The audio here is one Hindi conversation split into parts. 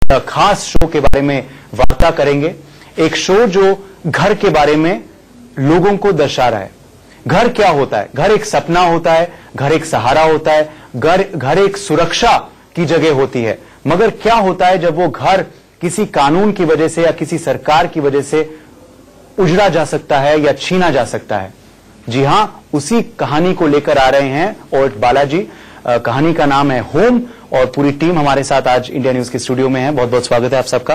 खास शो के बारे में वार्ता करेंगे। एक शो जो घर के बारे में लोगों को दर्शा रहा है। घर क्या होता है? घर एक सपना होता है, घर एक सहारा होता है, घर एक सुरक्षा की जगह होती है। मगर क्या होता है जब वो घर किसी कानून की वजह से या किसी सरकार की वजह से उजड़ा जा सकता है या छीना जा सकता है? जी हां, उसी कहानी को लेकर आ रहे हैं और बालाजी। कहानी का नाम है होम और पूरी टीम हमारे साथ आज इंडिया न्यूज के स्टूडियो में है। बहुत बहुत स्वागत है आप सबका।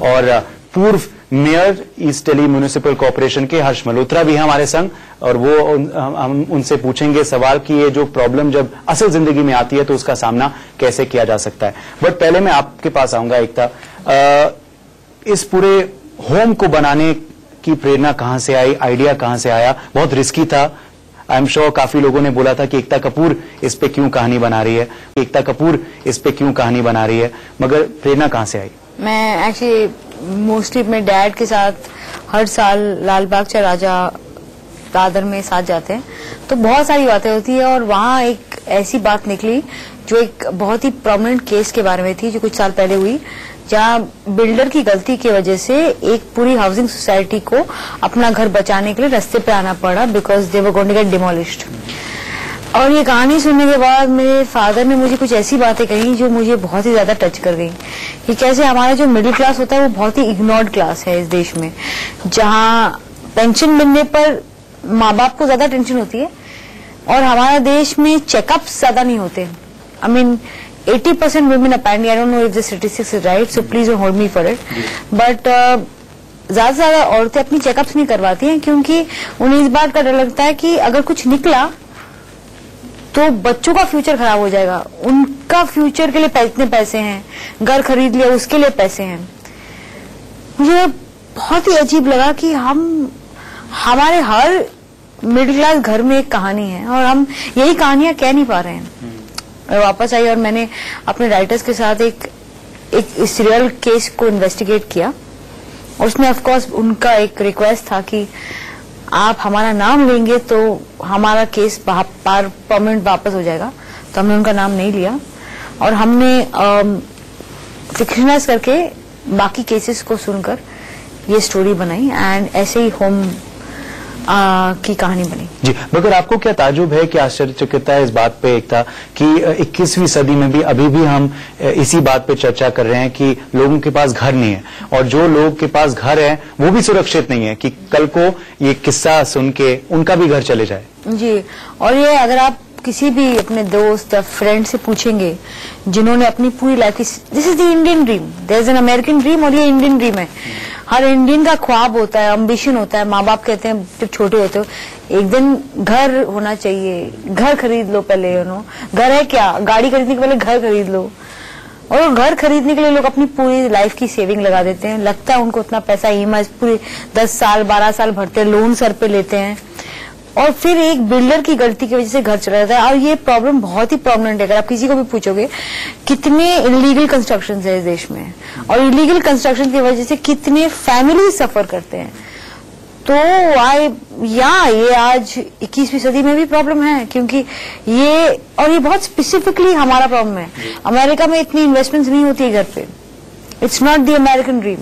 और पूर्व mayor east Delhi municipal corporation के हर्ष मल्होत्रा भी हैं हमारे संग और वो हम उनसे पूछेंगे सवाल कि ये जो प्रॉब्लम जब असल जिंदगी में आती है तो उसका सामना कैसे किया जा सकता है। बट पहले मैं आपके पास आऊंगा एकता, इस पूरे होम को बनाने की प्रेरणा कहां से आई, आइडिया कहां से आया? बहुत रिस्की था। आई एम श्योर काफी लोगों ने बोला था कि एकता कपूर इस पे क्यों कहानी बना रही है, एकता कपूर इस पे क्यों कहानी बना रही है, मगर प्रेरणा कहां से आई? मैं एक्चुअली मोस्टली अपने डैड के साथ हर साल लाल बाग चा राजा दादर में साथ जाते हैं, तो बहुत सारी बातें होती है और वहाँ एक ऐसी बात निकली जो एक बहुत ही प्रोमिनेंट केस के बारे में थी जो कुछ साल पहले हुई, जहाँ बिल्डर की गलती की वजह से एक पूरी हाउसिंग सोसाइटी को अपना घर बचाने के लिए रास्ते पे आना पड़ा because they were going to get demolished. और ये कहानी सुनने के बाद मेरे फादर ने मुझे कुछ ऐसी बातें कही जो मुझे बहुत ही ज्यादा टच कर गई कि कैसे हमारा जो मिडिल क्लास होता है वो बहुत ही इग्नोर्ड क्लास है इस देश में, जहाँ पेंशन मिलने पर माँ बाप को ज्यादा टेंशन होती है और हमारा देश में चेकअप्स ज्यादा नहीं होते। I mean 80% women apparently, I don't know if the statistics is right, so please don't hold me for it. But ज्यादा से ज्यादा औरतें अपनी चेकअप्स नहीं करवाती हैं क्योंकि उन्हें इस बात का डर लगता है कि अगर कुछ निकला तो बच्चों का फ्यूचर खराब हो जाएगा। उनका फ्यूचर के लिए इतने पैसे हैं, घर खरीद लिया उसके लिए पैसे हैं। मुझे बहुत ही अजीब लगा कि हमारे हर मिडिल क्लास घर में एक कहानी है और हम यही कहानियां कह नहीं पा रहे हैं। मैं वापस आई और मैंने अपने राइटर्स के साथ एक सीरियल केस को इन्वेस्टिगेट किया और उसमें ऑफ कोर्स उनका एक रिक्वेस्ट था कि आप हमारा नाम लेंगे तो हमारा केस परमानेंट वापस हो जाएगा। तो हमने उनका नाम नहीं लिया और हमने फिक्शनाइज करके बाकी केसेस को सुनकर ये स्टोरी बनाई एंड ऐसे ही होम की कहानी बनी। जी, मगर आपको क्या ताजुब है कि आश्चर्यचकितता है इस बात पे एकता कि 21वीं सदी में भी अभी भी हम इसी बात पे चर्चा कर रहे हैं कि लोगों के पास घर नहीं है और जो लोगों के पास घर है वो भी सुरक्षित नहीं है कि कल को ये किस्सा सुन के उनका भी घर चले जाए। जी, और ये अगर आप किसी भी अपने दोस्त या फ्रेंड से पूछेंगे जिन्होंने अपनी पूरी लाइफ की, this is the Indian dream, there is an American dream और ये इंडियन ड्रीम है। हर इंडियन का ख्वाब होता है, अम्बिशन होता है। माँ बाप कहते हैं जब छोटे होते हो एक दिन घर होना चाहिए, घर खरीद लो पहले, घर है क्या, गाड़ी खरीदने के पहले घर खरीद लो। और घर खरीदने के लिए लोग अपनी पूरी लाइफ की सेविंग लगा देते हैं। लगता है उनको उतना पैसा ईएमआई पूरे 10 साल 12 साल भरते हैं, लोन सर पे लेते हैं और फिर एक बिल्डर की गलती की वजह से घर चला जाता है। और ये प्रॉब्लम बहुत ही प्रोमिनेंट है। अगर आप किसी को भी पूछोगे कितने इलीगल कंस्ट्रक्शन है इस देश में और इलीगल कंस्ट्रक्शन की वजह से कितने फैमिली सफर करते हैं, तो ये आज 21वीं सदी में भी प्रॉब्लम है क्योंकि ये बहुत स्पेसिफिकली हमारा प्रॉब्लम है। अमेरिका में इतनी इन्वेस्टमेंट्स नहीं होती है घर पे। It's not the American dream,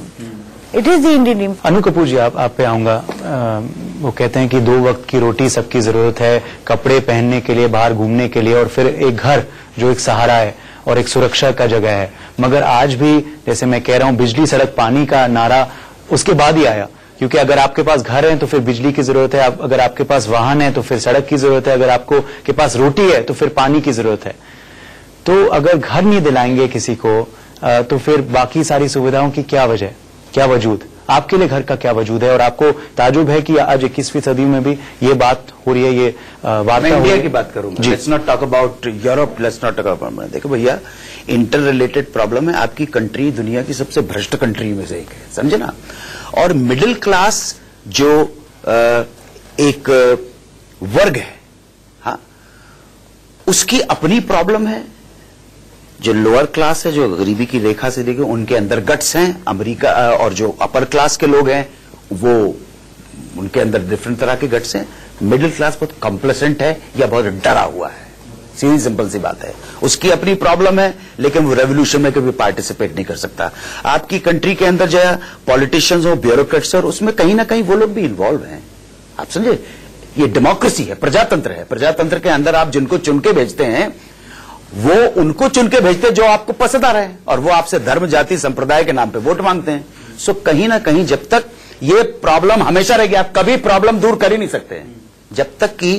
it is the Indian dream. Anu Kapoor ji, आप पे आऊंगा। वो कहते हैं कि 2 वक्त की रोटी सबकी जरूरत है, कपड़े पहनने के लिए, बाहर घूमने के लिए और फिर एक घर जो एक सहारा है और एक सुरक्षा का जगह है। मगर आज भी जैसे मैं कह रहा हूं, बिजली सड़क पानी का नारा उसके बाद ही आया क्योंकि अगर आपके पास घर है तो फिर बिजली की जरूरत है, अगर आपके पास वाहन है तो फिर सड़क की जरूरत है, अगर आपको के पास रोटी है तो फिर पानी की जरूरत है। तो अगर घर नहीं दिलाएंगे किसी को तो फिर बाकी सारी सुविधाओं की क्या वजह, क्या वजूद? आपके लिए घर का क्या वजूद है और आपको ताजुब है कि आज 21वीं सदी में भी ये बात हो रही है? ये बात मैं इंडिया की बात करूंगा। Let's not talk about Europe, let's not talk about. देखो भैया, इंटर रिलेटेड प्रॉब्लम है। आपकी कंट्री दुनिया की सबसे भ्रष्ट कंट्री में से एक है, समझे ना। और मिडिल क्लास जो एक वर्ग है, हाँ, उसकी अपनी प्रॉब्लम है। जो लोअर क्लास है, जो गरीबी की रेखा से देखो, उनके अंदर गट्स हैं। अमेरिका और जो अपर क्लास के लोग हैं वो उनके अंदर डिफरेंट तरह के गट्स हैं। मिडिल क्लास बहुत कॉम्प्लेसेंट है या बहुत डरा हुआ है। सीधी सिंपल सी बात है। उसकी अपनी प्रॉब्लम है, लेकिन वो रेवोल्यूशन में कभी पार्टिसिपेट नहीं कर सकता। आपकी कंट्री के अंदर जो है पॉलिटिशियंस हो, ब्यूरोक्रेट्स हो, उसमें कहीं ना कहीं वो लोग भी इन्वॉल्व हैं। आप समझे, ये डेमोक्रेसी है, प्रजातंत्र है। प्रजातंत्र के अंदर आप जिनको चुन के भेजते हैं वो उनको चुन के भेजते हैं जो आपको पसंद आ रहा है, और वो आपसे धर्म, जाति, संप्रदाय के नाम पे वोट मांगते हैं। सो कहीं ना कहीं जब तक ये प्रॉब्लम हमेशा रहेगी, आप कभी प्रॉब्लम दूर कर ही नहीं सकते हैं जब तक कि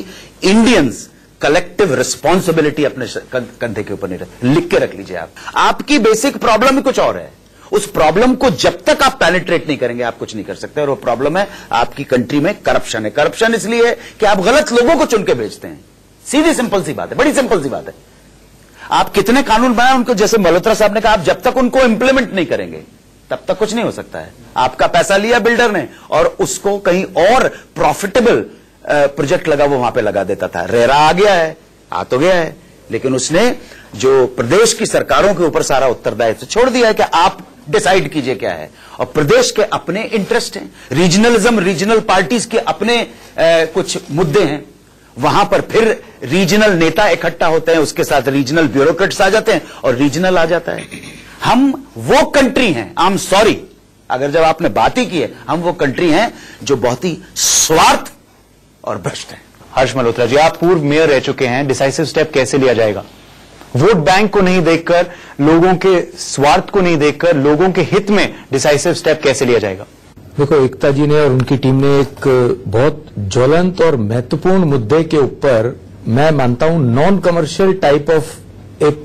इंडियंस कलेक्टिव रिस्पॉन्सिबिलिटी अपने कंधे के ऊपर नहीं रखते। लिख के रख लीजिए, आपकी बेसिक प्रॉब्लम ही कुछ और है। उस प्रॉब्लम को जब तक आप पेनिट्रेट नहीं करेंगे आप कुछ नहीं कर सकते। और वो प्रॉब्लम है आपकी कंट्री में करप्शन है। करप्शन इसलिए है कि आप गलत लोगों को चुन के भेजते हैं। सीधी सिंपल सी बात है, बड़ी सिंपल सी बात है। आप कितने कानून बनाए उनको, जैसे मल्होत्रा साहब ने कहा, आप जब तक उनको इंप्लीमेंट नहीं करेंगे तब तक कुछ नहीं हो सकता है। आपका पैसा लिया बिल्डर ने और उसको कहीं और प्रॉफिटेबल प्रोजेक्ट लगा वो वहां पे लगा देता था। रेरा आ गया है, आ तो गया है, लेकिन उसने जो प्रदेश की सरकारों के ऊपर सारा उत्तरदायित्व छोड़ दिया है कि आप डिसाइड कीजिए क्या है। और प्रदेश के अपने इंटरेस्ट हैं, रीजनलिज्म, रीजनल पार्टीज के अपने कुछ मुद्दे हैं। वहां पर फिर रीजनल नेता इकट्ठा होते हैं, उसके साथ रीजनल ब्यूरोक्रेट्स आ जाते हैं और रीजनल आ जाता है। हम वो कंट्री हैं, आई एम सॉरी, अगर जब आपने बात ही की है, हम वो कंट्री हैं जो बहुत ही स्वार्थ और भ्रष्ट है। हर्ष मल्होत्रा जी, आप पूर्व मेयर रह चुके हैं, डिसाइसिव स्टेप कैसे लिया जाएगा? वोट बैंक को नहीं देखकर, लोगों के स्वार्थ को नहीं देखकर, लोगों के हित में डिसाइसिव स्टेप कैसे लिया जाएगा? देखो, एकता जी ने और उनकी टीम ने एक बहुत ज्वलंत और महत्वपूर्ण मुद्दे के ऊपर, मैं मानता हूं, नॉन कमर्शियल टाइप ऑफ एक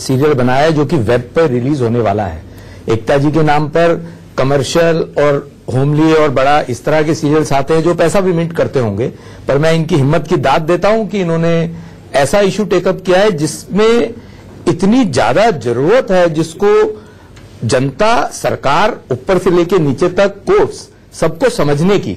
सीरियल बनाया है जो कि वेब पर रिलीज होने वाला है। एकता जी के नाम पर कमर्शियल और होमली और बड़ा इस तरह के सीरियल्स आते हैं जो पैसा भी मिंट करते होंगे, पर मैं इनकी हिम्मत की दाद देता हूं कि इन्होंने ऐसा इशू टेकअप किया है जिसमें इतनी ज्यादा जरूरत है, जिसको जनता, सरकार, ऊपर से लेकर नीचे तक, कोर्ट्स, सबको समझने की।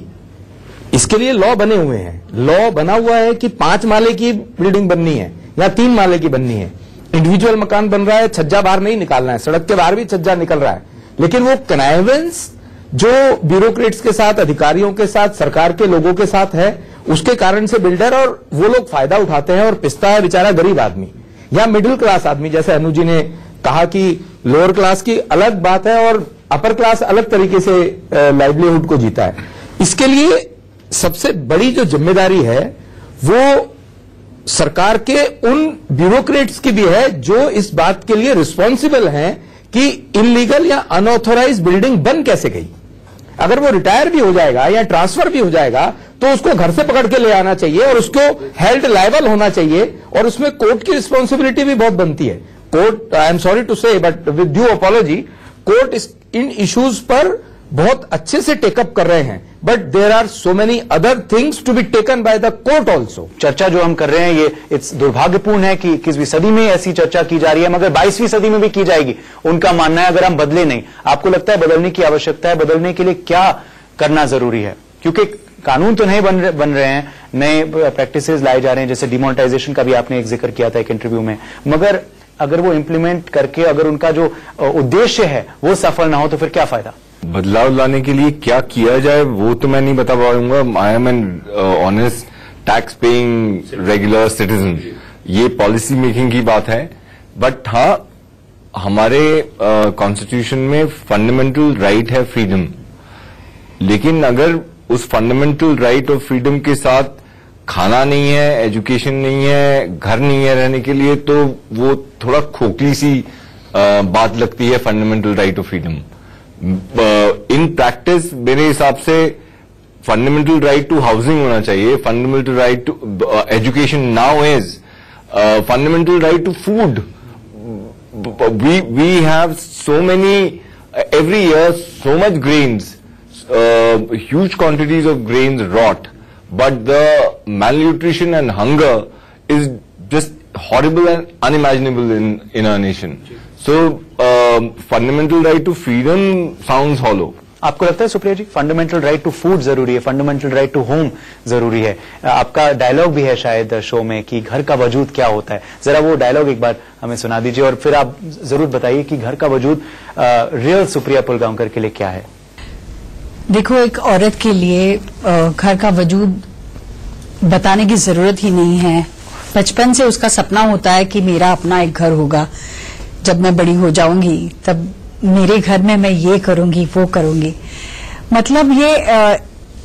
इसके लिए लॉ बने हुए हैं। लॉ बना हुआ है कि 5 माले की बिल्डिंग बननी है या 3 माले की बननी है। इंडिविजुअल मकान बन रहा है, छज्जा बाहर नहीं निकालना है, सड़क के बाहर भी छज्जा निकल रहा है, लेकिन वो कनाइवेंस जो ब्यूरोक्रेट्स के साथ, अधिकारियों के साथ, सरकार के लोगों के साथ है, उसके कारण से बिल्डर और वो लोग फायदा उठाते हैं और पिसता है बेचारा गरीब आदमी या मिडिल क्लास आदमी। जैसे अनु जी ने कहा कि लोअर क्लास की अलग बात है और अपर क्लास अलग तरीके से लाइवलीहुड को जीता है। इसके लिए सबसे बड़ी जो जिम्मेदारी है वो सरकार के उन ब्यूरोक्रेट्स की भी है जो इस बात के लिए रिस्पॉन्सिबल हैं कि इलीगल या अनऑथोराइज बिल्डिंग बन कैसे गई। अगर वो रिटायर भी हो जाएगा या ट्रांसफर भी हो जाएगा तो उसको घर से पकड़ के ले आना चाहिए और उसको हेल्ड लायबल होना चाहिए, और उसमें कोर्ट की रिस्पॉन्सिबिलिटी भी बहुत बनती है। Court, I am sorry to say but with due apology, court इन इश्यूज पर बहुत अच्छे से टेकअप कर रहे हैं, but there are so many other things to be taken by the court also. चर्चा जो हम कर रहे हैं ये इट्स दुर्भाग्यपूर्ण है कि 21वीं सदी में ऐसी चर्चा की जा रही है, मगर 22वीं सदी में भी की जाएगी। उनका मानना है अगर हम बदले नहीं, आपको लगता है बदलने की आवश्यकता है? बदलने के लिए क्या करना जरूरी है? क्योंकि कानून तो नहीं बन रहे हैं, नए प्रैक्टिसेस लाए जा रहे हैं, जैसे डिमोनेटाइजेशन का भी आपने एक जिक्र किया था एक इंटरव्यू में, मगर अगर वो इंप्लीमेंट करके अगर उनका जो उद्देश्य है वो सफल ना हो तो फिर क्या फायदा? बदलाव लाने के लिए क्या किया जाए वो तो मैं नहीं बता पाऊंगा। I am an honest tax paying regular citizen, ये पॉलिसी मेकिंग की बात है। बट हाँ, हमारे कॉन्स्टिट्यूशन में फंडामेंटल राइट है फ्रीडम, लेकिन अगर उस फंडामेंटल राइट ऑफ फ्रीडम के साथ खाना नहीं है, एजुकेशन नहीं है, घर नहीं है रहने के लिए, तो वो थोड़ा खोखली सी बात लगती है fundamental right of freedom. In practice मेरे हिसाब से फंडामेंटल राइट टू हाउसिंग होना चाहिए, fundamental right to education now is fundamental right to food. We have so many every year so much grains, huge quantities of grains rot, but the malnutrition and hunger is just horrible and unimaginable in our nation. So fundamental right to freedom sounds hollow. आपको लगता है सुप्रिया जी फंडामेंटल राइट टू फूड जरूरी है, फंडामेंटल राइट टू होम जरूरी है? आपका डायलॉग भी है शायद शो में कि घर का वजूद क्या होता है, जरा वो डायलॉग एक बार हमें सुना दीजिए और फिर आप जरूर बताइए कि घर का वजूद रियल सुप्रिया पुलगांवकर के लिए क्या है। देखो, एक औरत के लिए घर का वजूद बताने की जरूरत ही नहीं है। बचपन से उसका सपना होता है कि मेरा अपना एक घर होगा, जब मैं बड़ी हो जाऊंगी तब मेरे घर में मैं ये करूंगी वो करूंगी, मतलब ये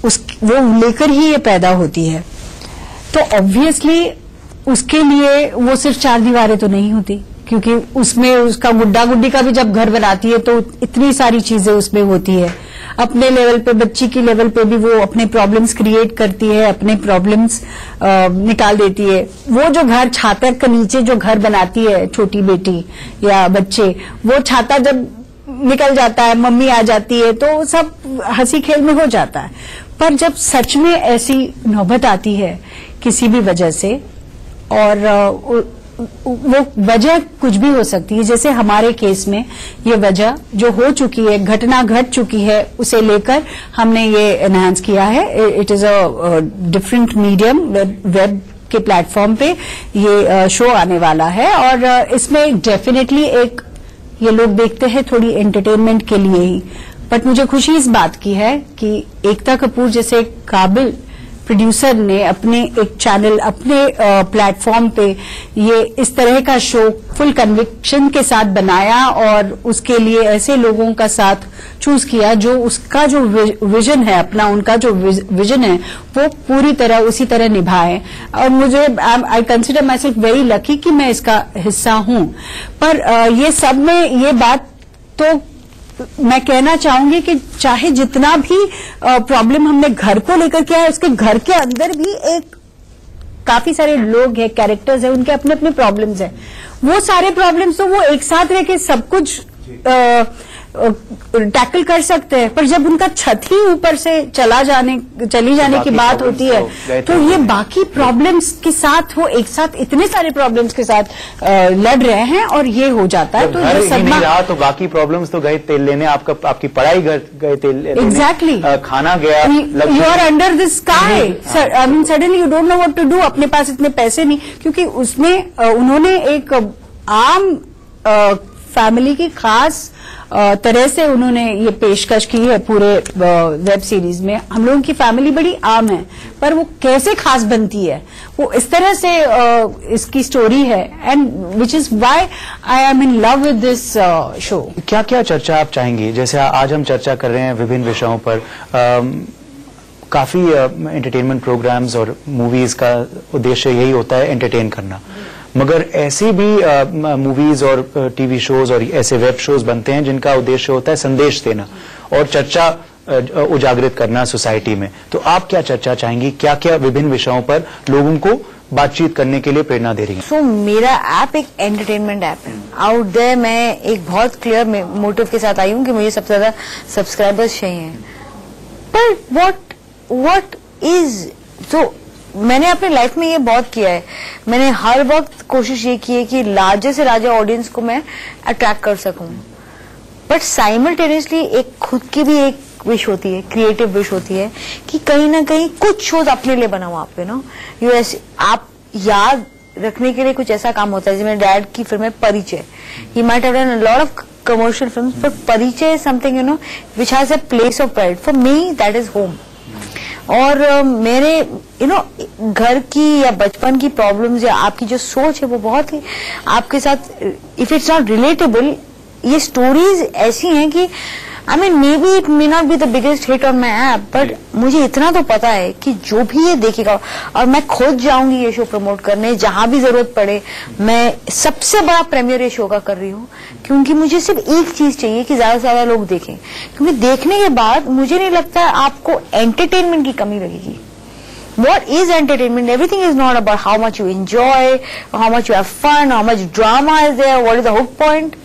वो लेकर ही ये पैदा होती है। तो ऑब्वियसली उसके लिए वो सिर्फ 4 दीवारें तो नहीं होती, क्योंकि उसमें उसका गुड्डा गुड्डी का भी जब घर बनाती है तो इतनी सारी चीजें उसमें होती है। अपने लेवल पे, बच्ची की लेवल पे भी वो अपने प्रॉब्लम्स क्रिएट करती है, अपने प्रॉब्लम्स निकाल देती है। वो जो घर छाता के नीचे जो घर बनाती है छोटी बेटी या बच्चे, वो छाता जब निकल जाता है, मम्मी आ जाती है तो सब हंसी खेल में हो जाता है। पर जब सच में ऐसी नौबत आती है किसी भी वजह से, और वो वजह कुछ भी हो सकती है, जैसे हमारे केस में ये वजह जो हो चुकी है, घटना घट चुकी है, उसे लेकर हमने ये एनहांस किया है। It is a different medium, web के प्लेटफॉर्म पे ये शो आने वाला है, और इसमें डेफिनेटली एक ये लोग देखते हैं थोड़ी एंटरटेनमेंट के लिए ही, बट मुझे खुशी इस बात की है कि एकता कपूर जैसे एक काबिल प्रोड्यूसर ने अपने एक चैनल, अपने प्लेटफॉर्म पे ये इस तरह का शो फुल कन्विक्शन के साथ बनाया, और उसके लिए ऐसे लोगों का साथ चूज किया जो उसका जो विजन है, अपना उनका जो विजन है वो पूरी तरह उसी तरह निभाए। और मुझे I consider my self very lucky कि मैं इसका हिस्सा हूं। पर ये सब में ये बात तो मैं कहना चाहूंगी कि चाहे जितना भी प्रॉब्लम हमने घर को लेकर किया है, उसके घर के अंदर भी एक काफी सारे लोग हैं, कैरेक्टर्स हैं, उनके अपने अपने प्रॉब्लम्स हैं। वो सारे प्रॉब्लम्स तो वो एक साथ रह के सब कुछ टैकल कर सकते हैं, पर जब उनका छत ही ऊपर से चली जाने की बात होती है तो ये बाकी प्रॉब्लम्स के साथ वो एक साथ इतने सारे प्रॉब्लम्स के साथ लड़ रहे हैं, और ये हो जाता है। तो ये सदमा रहा तो बाकी प्रॉब्लम्स तो गए तेल लेने, आपकी पढ़ाई गए तेल लेने, एग्जैक्टली, खाना गया, you are under the sky, I mean suddenly you don't know what to do, अपने पास इतने पैसे नहीं, क्योंकि उसमें उन्होंने एक आम फैमिली की खास तरह से उन्होंने ये पेशकश की है पूरे वेब सीरीज में। हम लोगों की फैमिली बड़ी आम है, पर वो कैसे खास बनती है, वो इस तरह से इसकी स्टोरी है, and which is why I am in love with this show. क्या क्या चर्चा आप चाहेंगी? जैसे आज हम चर्चा कर रहे हैं विभिन्न विषयों पर, काफी एंटरटेनमेंट प्रोग्राम्स और मूवीज का उद्देश्य यही होता है एंटरटेन करना, मगर ऐसी भी मूवीज और टीवी शोज और ऐसे वेब शोज बनते हैं जिनका उद्देश्य होता है संदेश देना और चर्चा उजागरित करना सोसाइटी में। तो आप क्या चर्चा चाहेंगी? क्या क्या विभिन्न विषयों पर लोगों को बातचीत करने के लिए प्रेरणा दे रही है? So, मेरा ऐप एक एंटरटेनमेंट ऐप है। आउट देयर मैं एक बहुत क्लियर मोटिव के साथ आई हूँ कि मुझे सबसे ज्यादा सब्सक्राइबर्स चाहिए, पर व्हाट इज, तो मैंने अपने लाइफ में ये बहुत किया है, मैंने हर वक्त कोशिश ये की है कि लार्जर से लार्जर ऑडियंस को मैं अट्रैक्ट कर सकूं, बट साइमल्टेनियसली एक खुद की भी एक विश होती है, क्रिएटिव विश होती है कि कहीं ना कहीं कुछ शोज अपने लिए बनाऊं आप पे, नो आप याद रखने के लिए कुछ ऐसा काम होता है। जैसे मेरे डैड की फिल्म है Parichay, he might have done a lot of commercial films, but Parichay is something you know which has a place of pride for me, that is home. और मेरे घर की या बचपन की प्रॉब्लम्स या आपकी जो सोच है वो बहुत ही आपके साथ, इफ इट्स नॉट रिलेटेबल, ये स्टोरीज ऐसी हैं कि I mean may be it may not be the biggest hit on my app, but मुझे इतना तो पता है कि जो भी ये देखेगा, और मैं खुद जाऊंगी ये शो प्रमोट करने जहां भी जरूरत पड़े। मैं सबसे बड़ा प्रीमियर ये शो का कर रही हूँ क्योंकि मुझे सिर्फ एक चीज चाहिए कि ज्यादा से ज्यादा लोग देखें, क्योंकि देखने के बाद मुझे नहीं लगता आपको एंटरटेनमेंट की कमी लगेगी। What is entertainment? Everything is not about how much you enjoy, how much you have fun, how much drama is there, what is the hook point.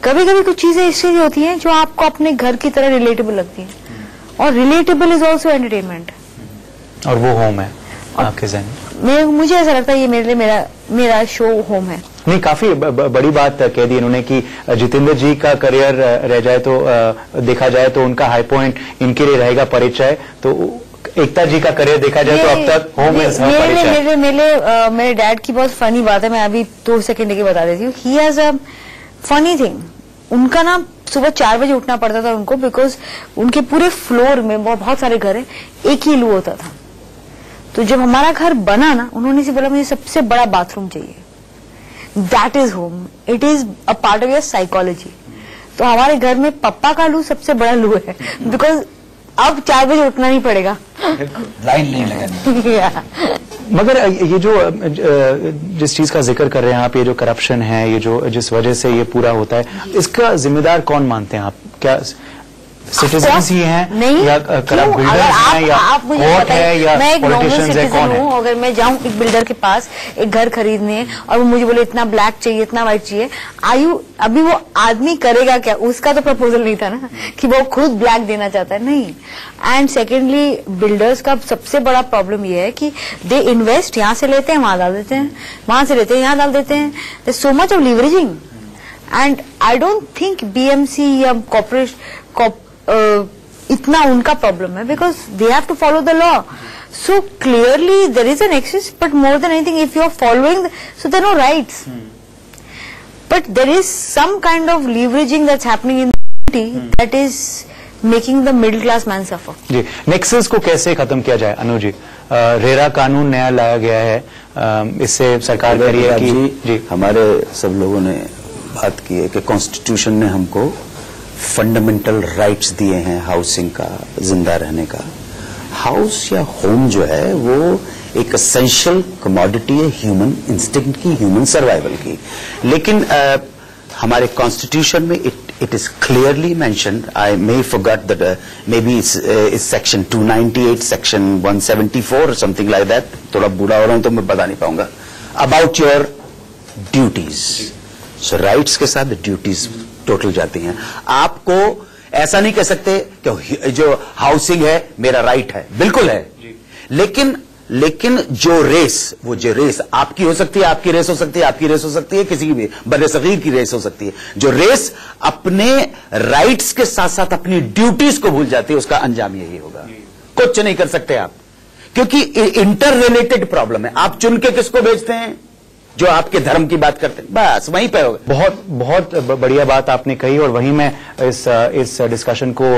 कभी कभी कुछ चीजें इसलिए होती हैं जो आपको अपने घर की तरह रिलेटेबल लगती हैं, और रिलेटेबल इज ऑल्सो एंटरटेनमेंट, और वो होम है आपके जहन में। मुझे ऐसा लगता है ये मेरे लिए मेरा शो होम है। नहीं, काफी बड़ी बात कह दी इन्होंने कि जितेंद्र जी का करियर रह जाए तो देखा जाए तो उनका हाई पॉइंट इनके लिए रहेगा परिचय, तो एकता जी का करियर देखा जाए तो अब तक होम है। मेरे डैड की बहुत फनी बात है, मैं अभी 2 सेकंड की बता देती हूँ। He has a funny thing, उनका ना सुबह 4 बजे उठना पड़ता था उनको, बिकॉज उनके पूरे फ्लोर में बहुत सारे घर हैं, एक ही लू होता था। तो जब हमारा घर बना ना, उन्होंने से बोला मुझे सबसे बड़ा बाथरूम चाहिए, that is home, it is a part of your psychology. तो हमारे घर में पप्पा का लू सबसे बड़ा लू है, बिकॉज अब 4 बजे उठना नहीं पड़ेगा, लाइन नहीं लगानी। मगर ये जो जिस चीज का जिक्र कर रहे हैं आप, ये जो करप्शन है, ये जो जिस वजह से ये पूरा होता है, इसका जिम्मेदार कौन मानते हैं आप? क्या सिटीजन्स ही हैं नहीं, या करप्ट बिल्डर्स हैं या कोर्ट है या पॉलिटिशियंस है, कौन है? अगर मैं जाऊं एक बिल्डर के पास एक घर खरीदने और वो मुझे बोले इतना ब्लैक चाहिए, इतना व्हाइट चाहिए, अभी वो आदमी करेगा क्या? उसका तो प्रपोजल नहीं था ना कि वो खुद ब्लैक देना चाहता है, नहीं। एंड सेकेंडली बिल्डर्स का सबसे बड़ा प्रॉब्लम ये है कि दे इन्वेस्ट, यहाँ से लेते हैं वहां डाल देते हैं, वहां से लेते हैं यहाँ डाल देते हैं, there so much of leveraging. And I don't think BMC या कॉर्पोरेशन इतना उनका प्रॉब्लम है, because they have to follow the law. So clearly there is an excess, but more than anything if you are following, so there no rights, but there is some kind of leveraging that's happening in that is making the middle class man suffer. जी, नेक्सस को कैसे खत्म किया जाए? अनु जी, रेरा कानून नया लाया गया है, इससे सरकार कह रही है कि जी हमारे सब लोगों ने बात की है कि कॉन्स्टिट्यूशन ने हमको फंडामेंटल राइट्स दिए हैं हाउसिंग का, जिंदा रहने का। हाउस या होम जो है वो एक एसेंशियल कमोडिटी है ह्यूमन इंस्टिंक्ट की, ह्यूमन सर्वाइवल की। लेकिन हमारे कॉन्स्टिट्यूशन में it is clearly mentioned, I may forgot that, may be is section 298, section 174 something like that, थोड़ा बूढ़ा हो रहा हूं तो मैं बता नहीं पाऊंगा, about your duties. So rights के साथ ड्यूटीज टोटल जाती हैं। आपको ऐसा नहीं कह सकते कि जो हाउसिंग है मेरा राइट है, बिल्कुल है, लेकिन जो रेस आपकी हो सकती है, आपकी रेस हो सकती है, आपकी रेस हो सकती है, किसी की भी बदसगीर की रेस हो सकती है। जो रेस अपने राइट्स के साथ साथ अपनी ड्यूटीज को भूल जाती है, उसका अंजाम यही होगा। कुछ नहीं कर सकते आप, क्योंकि इंटर रिलेटेड प्रॉब्लम है। आप चुन के किसको भेजते हैं? जो आपके धर्म की बात करते हैं, बस वहीं पे होगा। बहुत बढ़िया बात आपने कही, और वहीं मैं इस डिस्कशन को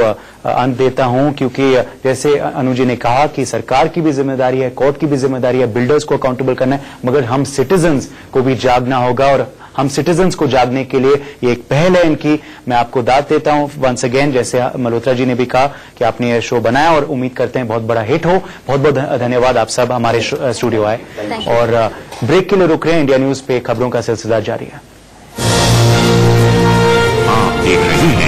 अंत देता हूं, क्योंकि जैसे अनु जी ने कहा कि सरकार की भी जिम्मेदारी है, कोर्ट की भी जिम्मेदारी है, बिल्डर्स को अकाउंटेबल करना है, मगर हम सिटीजन्स को भी जागना होगा, और हम सिटीजन्स को जागने के लिए ये एक पहल है इनकी। मैं आपको दाद देता हूं वंस अगेन, जैसे मल्होत्रा जी ने भी कहा कि आपने ये शो बनाया और उम्मीद करते हैं बहुत बड़ा हिट हो। बहुत बहुत धन्यवाद, आप सब हमारे स्टूडियो आए। और ब्रेक के लिए रुक रहे हैं, इंडिया न्यूज पे खबरों का सिलसिला जारी है। आप देख रहे हैं